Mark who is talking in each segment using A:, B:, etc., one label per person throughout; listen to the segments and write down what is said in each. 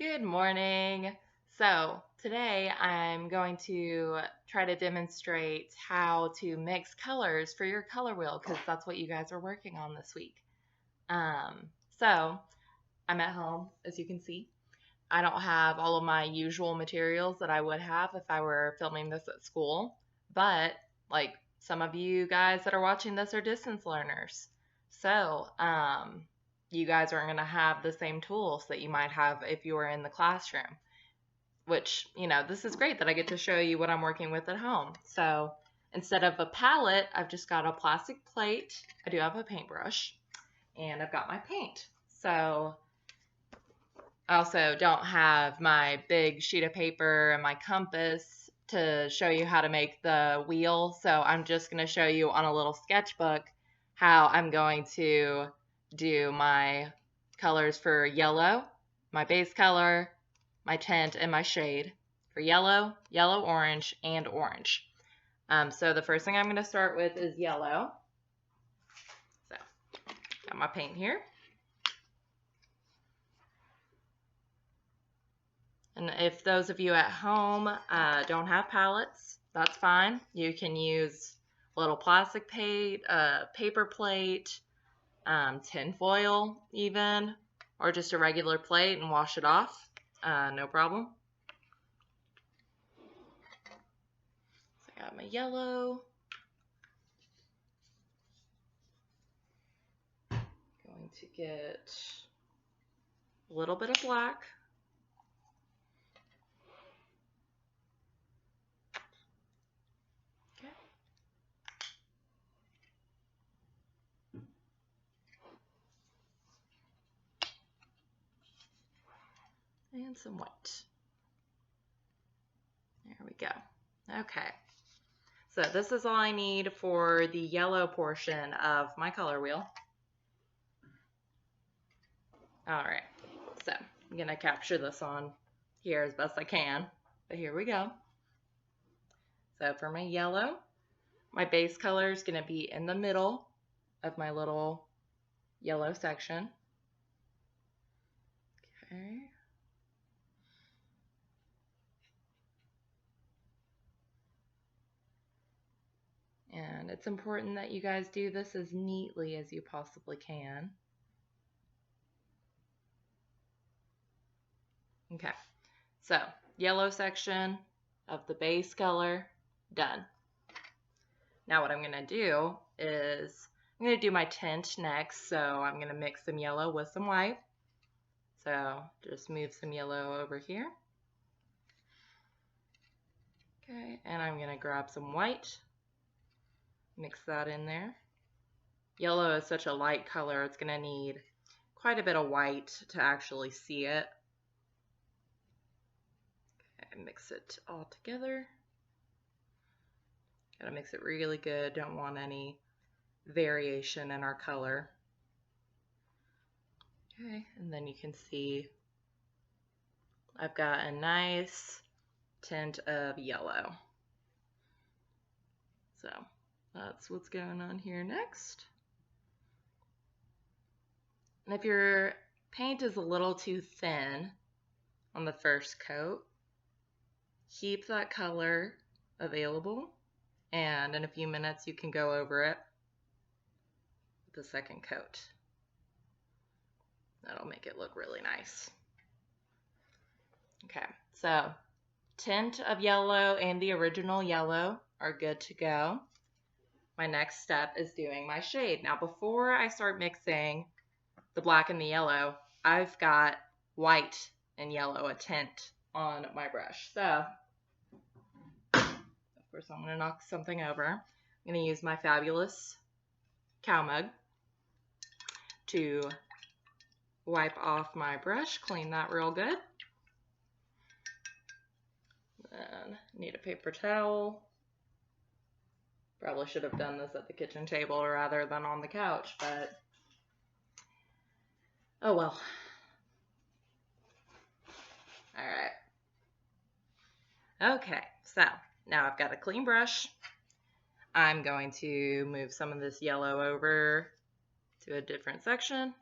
A: Good morning. So today I'm going to try to demonstrate how to mix colors for your color wheel because that's what you guys are working on this week. So I'm at home, as you can see. I don't have all of my usual materials that I would have if I were filming this at school, but like some of you guys that are watching this are distance learners. So, you guys aren't going to have the same tools that you might have if you were in the classroom, which, this is great that I get to show you what I'm working with at home. So instead of a palette, I've just got a plastic plate. I do have a paintbrush, and I've got my paint. So I also don't have my big sheet of paper and my compass to show you how to make the wheel. So I'm just going to show you on a little sketchbook how I'm going to do my colors for yellow, my base color, my tint, and my shade for yellow, orange, and orange. So the first thing I'm going to start with is yellow. So got my paint here. And if those of you at home don't have palettes, that's fine. You can use a little plastic plate, paper plate, tin foil even, or just a regular plate and wash it off. No problem. So I got my yellow. Going to get a little bit of black. And some white. There we go. Okay. So this is all I need for the yellow portion of my color wheel. All right. So I'm going to capture this on here as best I can. But here we go. So for my yellow, my base color is going to be in the middle of my little yellow section. Okay. And it's important that you guys do this as neatly as you possibly can. Okay, so yellow section of the base color, done. Now what I'm going to do is I'm going to do my tint next, so I'm going to mix some yellow with some white. So just move some yellow over here. Okay, and I'm going to grab some white. Mix that in there. Yellow is such a light color, it's going to need quite a bit of white to actually see it. Okay, mix it all together. Gotta mix it really good, don't want any variation in our color. Okay, and then you can see I've got a nice tint of yellow. So that's what's going on here next. And if your paint is a little too thin on the first coat, keep that color available, and in a few minutes you can go over it with the second coat. That'll make it look really nice. Okay, so tint of yellow and the original yellow are good to go. My next step is doing my shade. Now before I start mixing the black and the yellow, I've got white and yellow, a tint on my brush. So, of course, I'm going to knock something over. I'm going to use my fabulous cow mug to wipe off my brush, clean that real good. Then need a paper towel. Probably should have done this at the kitchen table rather than on the couch, but oh well. Alright. Okay, so now I've got a clean brush. I'm going to move some of this yellow over to a different section.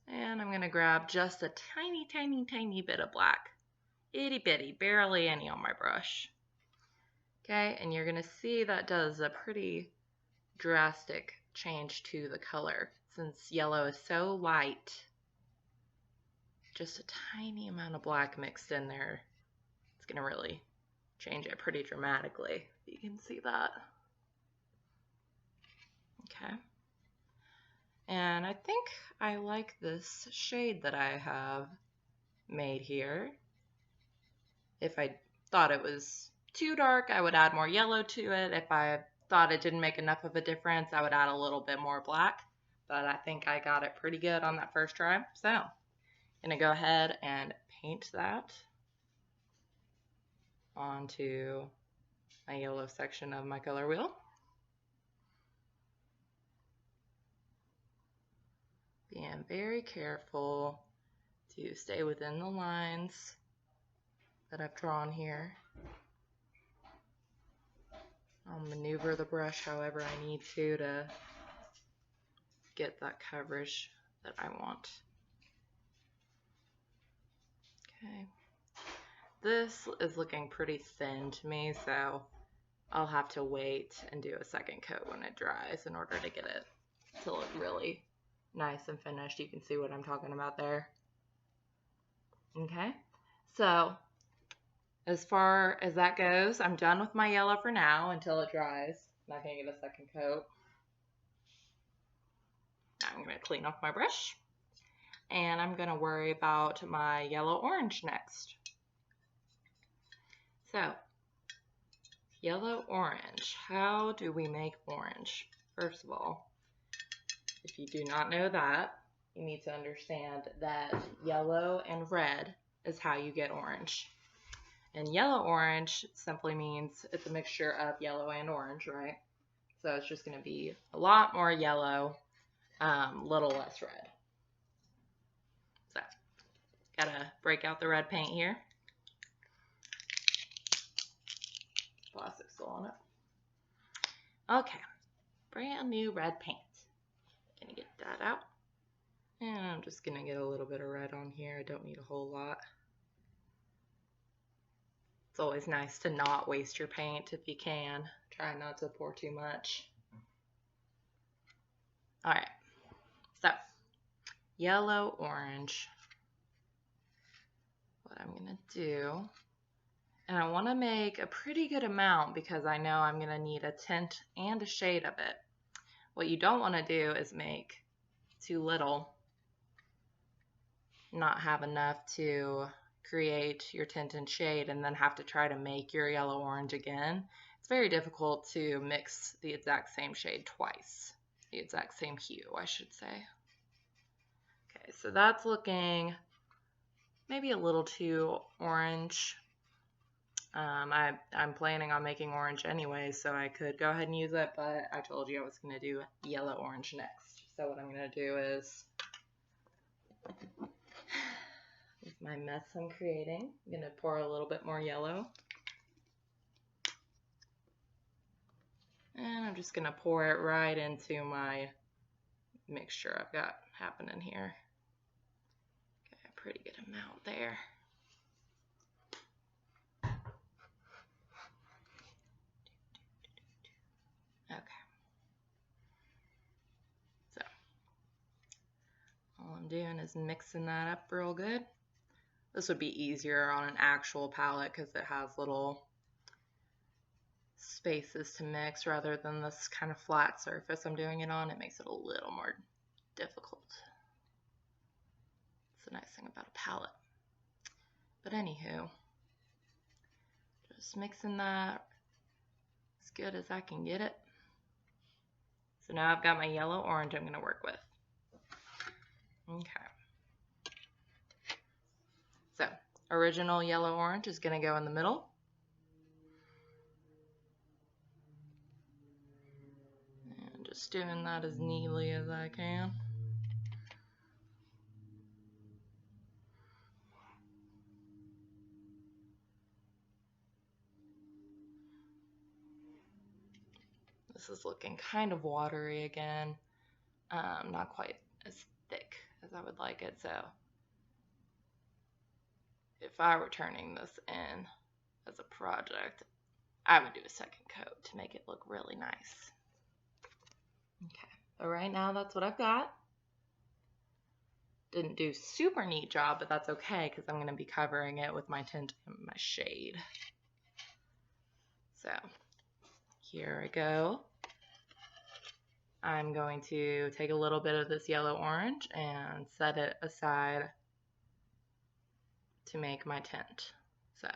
A: And I'm going to grab just a tiny, tiny, tiny bit of black. Itty bitty, barely any on my brush. Okay, and you're going to see that does a pretty drastic change to the color. Since yellow is so light, just a tiny amount of black mixed in there, it's going to really change it pretty dramatically. You can see that. Okay. And I think I like this shade that I have made here. If I thought it was too dark, I would add more yellow to it. If I thought it didn't make enough of a difference, I would add a little bit more black. But I think I got it pretty good on that first try. So I'm gonna go ahead and paint that onto my yellow section of my color wheel. Being very careful to stay within the lines that I've drawn here. I'll maneuver the brush however I need to get that coverage that I want. Okay. This is looking pretty thin to me, so I'll have to wait and do a second coat when it dries in order to get it to look really nice and finished. You can see what I'm talking about there. Okay, so as far as that goes, I'm done with my yellow for now until it dries. I'm not going to get a second coat. Now I'm going to clean off my brush, and I'm going to worry about my yellow-orange next. So, yellow-orange. How do we make orange? First of all, if you do not know that, you need to understand that yellow and red is how you get orange. And yellow-orange simply means it's a mixture of yellow and orange, right? So it's just going to be a lot more yellow, little less red. So, gotta break out the red paint here. Plastic still on it. Okay, brand new red paint. Gonna get that out. And I'm just gonna get a little bit of red on here. I don't need a whole lot. It's always nice to not waste your paint if you can. Try not to pour too much. Alright, so yellow, orange. What I'm gonna do, and I want to make a pretty good amount because I know I'm gonna need a tint and a shade of it. What you don't want to do is make too little, not have enough to create your tint and shade, and then have to try to make your yellow orange again. It's very difficult to mix the exact same shade twice, the exact same hue, I should say. Okay, so that's looking maybe a little too orange. I'm planning on making orange anyway, so I could go ahead and use it, but I told you I was going to do yellow-orange next. So what I'm going to do is, with my mess I'm creating, I'm going to pour a little bit more yellow. And I'm just going to pour it right into my mixture I've got happening here. Okay, a pretty good amount there. Okay. So, all I'm doing is mixing that up real good. This would be easier on an actual palette because it has little spaces to mix rather than this kind of flat surface I'm doing it on. It makes it a little more difficult. It's a nice thing about a palette. But anywho, just mixing that as good as I can get it. So now I've got my yellow orange I'm going to work with. Okay. So original yellow orange is going to go in the middle. And just doing that as neatly as I can. This is looking kind of watery again, not quite as thick as I would like it, so if I were turning this in as a project, I would do a second coat to make it look really nice. Okay, but right now that's what I've got. Didn't do super neat job, but that's okay because I'm going to be covering it with my tint and my shade. So here I go. I'm going to take a little bit of this yellow orange and set it aside to make my tint. So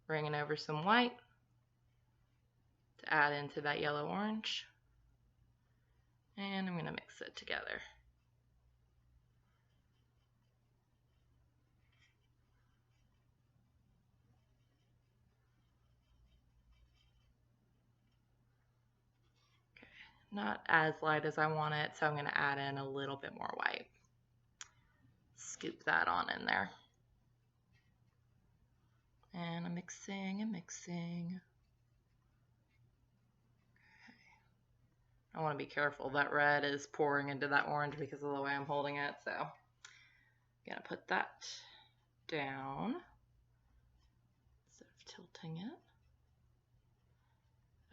A: bringing over some white to add into that yellow orange, and I'm going to mix it together. Not as light as I want it, so I'm going to add in a little bit more white. Scoop that on in there. And I'm mixing and mixing. Okay. I want to be careful. That red is pouring into that orange because of the way I'm holding it, so I'm going to put that down instead of tilting it.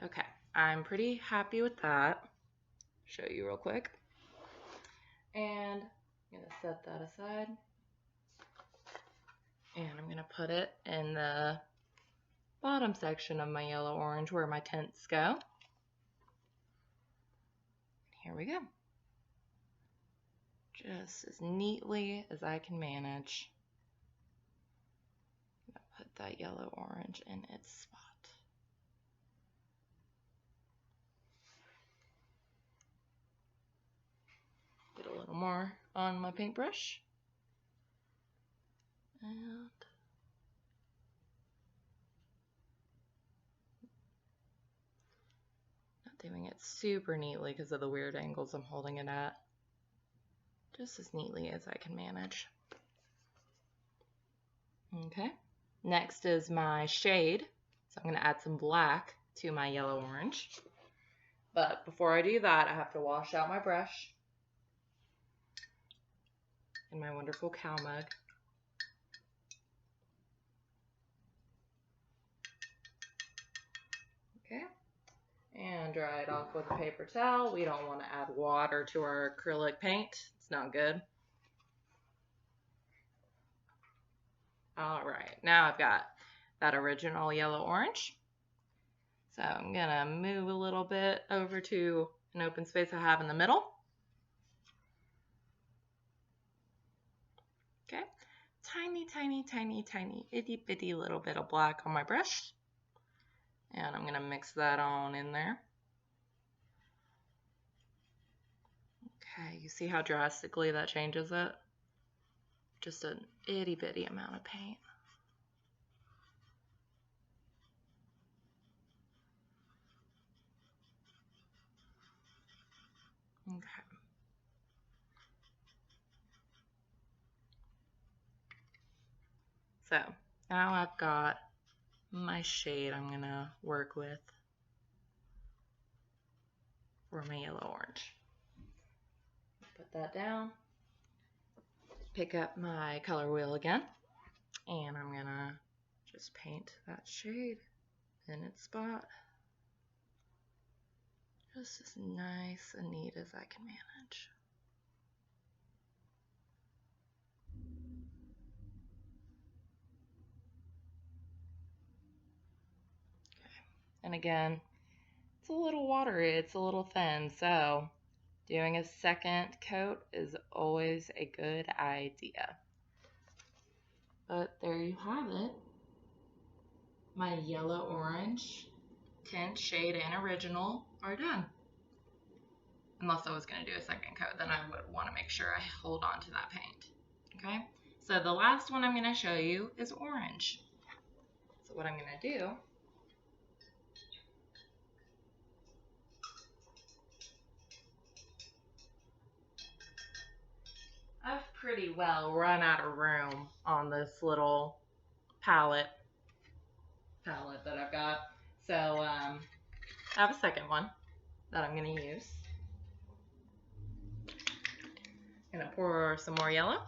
A: Okay, I'm pretty happy with that. Show you real quick. And I'm going to set that aside. And I'm going to put it in the bottom section of my yellow orange where my tints go. Here we go. Just as neatly as I can manage. I'm going to put that yellow orange in its spot. Get a little more on my paintbrush. And not doing it super neatly because of the weird angles I'm holding it at. Just as neatly as I can manage. Okay, next is my shade. So I'm going to add some black to my yellow orange. But before I do that, I have to wash out my brush in my wonderful cow mug. Okay, and dry it off with a paper towel. We don't want to add water to our acrylic paint. It's not good. All right, now I've got that original yellow orange. So I'm gonna move a little bit over to an open space I have in the middle. Okay, tiny, tiny, tiny, tiny, itty bitty little bit of black on my brush. And I'm gonna mix that on in there. Okay, you see how drastically that changes it? Just an itty bitty amount of paint. Okay. So now I've got my shade I'm gonna work with for my yellow orange. Put that down. Pick up my color wheel again, and I'm gonna just paint that shade in its spot. Just as nice and neat as I can manage. Okay. And again, it's a little watery, it's a little thin, so doing a second coat is always a good idea. But there you have it. My yellow orange tint, shade, and original are done. Unless I was going to do a second coat, then I would want to make sure I hold on to that paint. Okay, so the last one I'm going to show you is orange. So what I'm going to do, I've pretty well run out of room on this little palette that I've got. So I have a second one that I'm going to use. I'm going to pour some more yellow.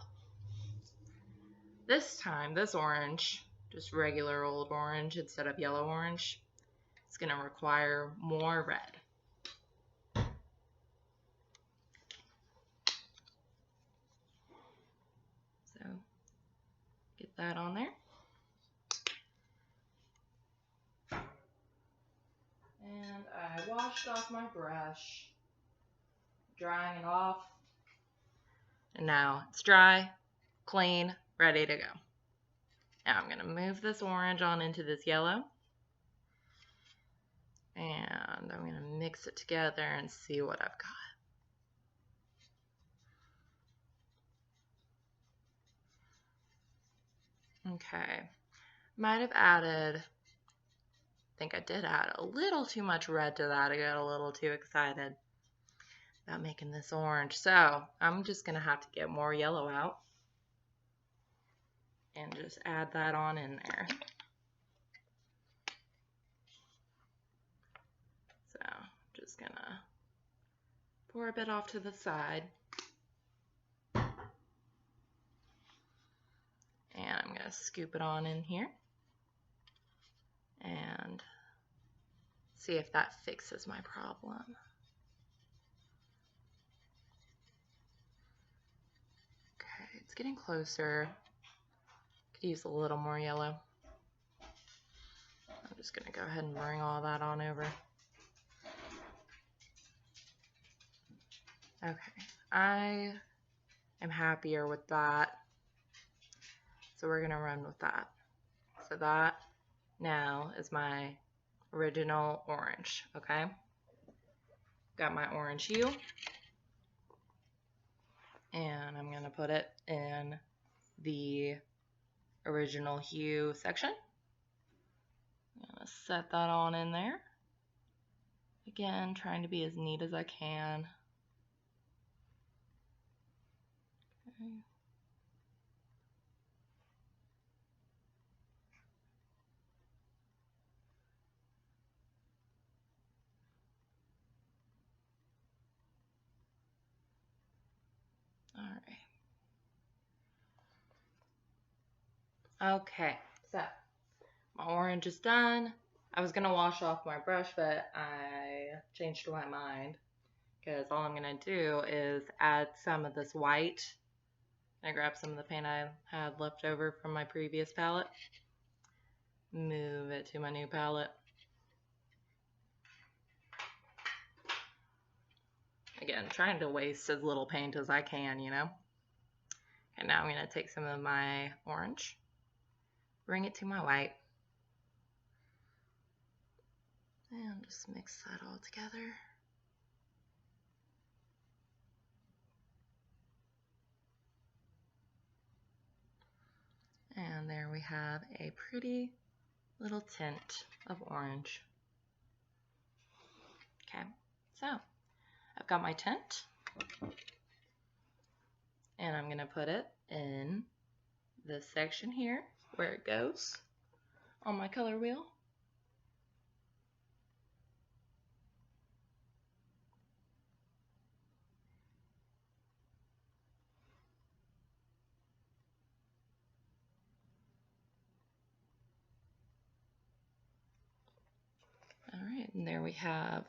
A: This time, this orange, just regular old orange instead of yellow orange, it's going to require more red. So get that on there. And I washed off my brush, drying it off. And now it's dry, clean, ready to go. Now I'm going to move this orange on into this yellow. And I'm going to mix it together and see what I've got. Okay, might have added, I think I did add a little too much red to that. I got a little too excited about making this orange. So I'm just going to have to get more yellow out and just add that on in there. So just going to pour a bit off to the side. And I'm going to scoop it on in here and see if that fixes my problem. Okay, it's getting closer. Could use a little more yellow. I'm just going to go ahead and bring all that on over. Okay, I am happier with that. So we're going to run with that. So that now is my original orange, okay? Got my orange hue. And I'm going to put it in the original hue section. I'm going to set that on in there. Again, trying to be as neat as I can. Okay. All right. Okay, so my orange is done. I was gonna wash off my brush, but I changed my mind because all I'm gonna do is add some of this white. I grab some of the paint I had left over from my previous palette, move it to my new palette. Again, trying to waste as little paint as I can, you know. And now I'm going to take some of my orange, bring it to my white, and just mix that all together. And there we have a pretty little tint of orange. Okay, so I've got my tint, and I'm going to put it in this section here where it goes on my color wheel. All right, and there we have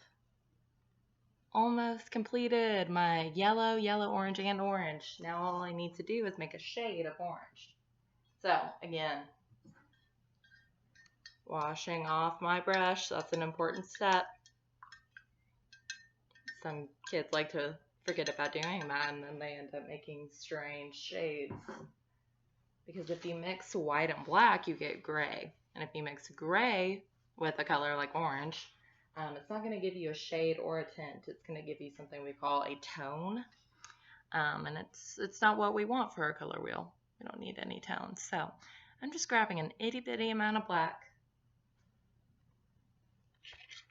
A: almost completed my yellow, orange, and orange. Now all I need to do is make a shade of orange. So again, washing off my brush, that's an important step. Some kids like to forget about doing that, and then they end up making strange shades. Because if you mix white and black, you get gray. And if you mix gray with a color like orange, it's not going to give you a shade or a tint. It's going to give you something we call a tone. And it's not what we want for a color wheel. We don't need any tones. So I'm just grabbing an itty bitty amount of black,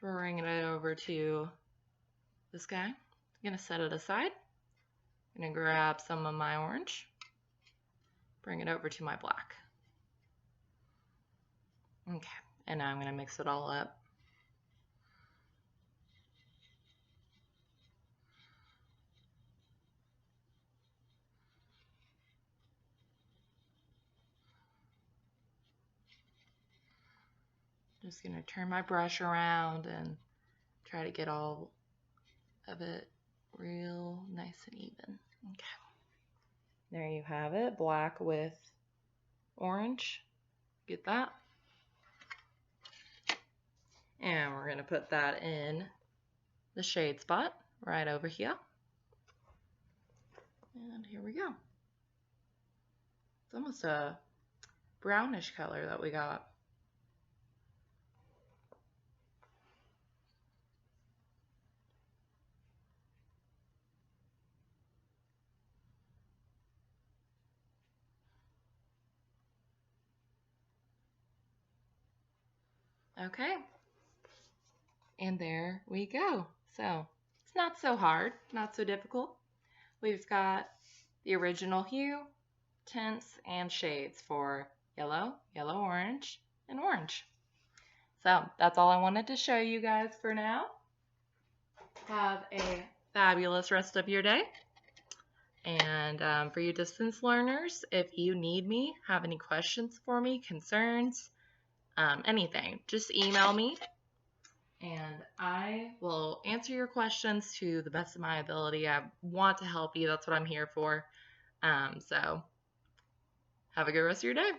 A: bringing it over to this guy. I'm going to set it aside. I'm going to grab some of my orange, bring it over to my black. Okay, and now I'm going to mix it all up. just going to turn my brush around and try to get all of it real nice and even. Okay. There you have it, black with orange. Get that? And we're going to put that in the shade spot right over here. And here we go. It's almost a brownish color that we got. Okay. And there we go. So it's not so hard, not so difficult. We've got the original hue, tints, and shades for yellow, yellow-orange, and orange. So that's all I wanted to show you guys for now. Have a fabulous rest of your day. And for you distance learners, if you need me, have any questions for me, concerns, anything, just email me and I will answer your questions to the best of my ability. I want to help you. That's what I'm here for. So have a good rest of your day.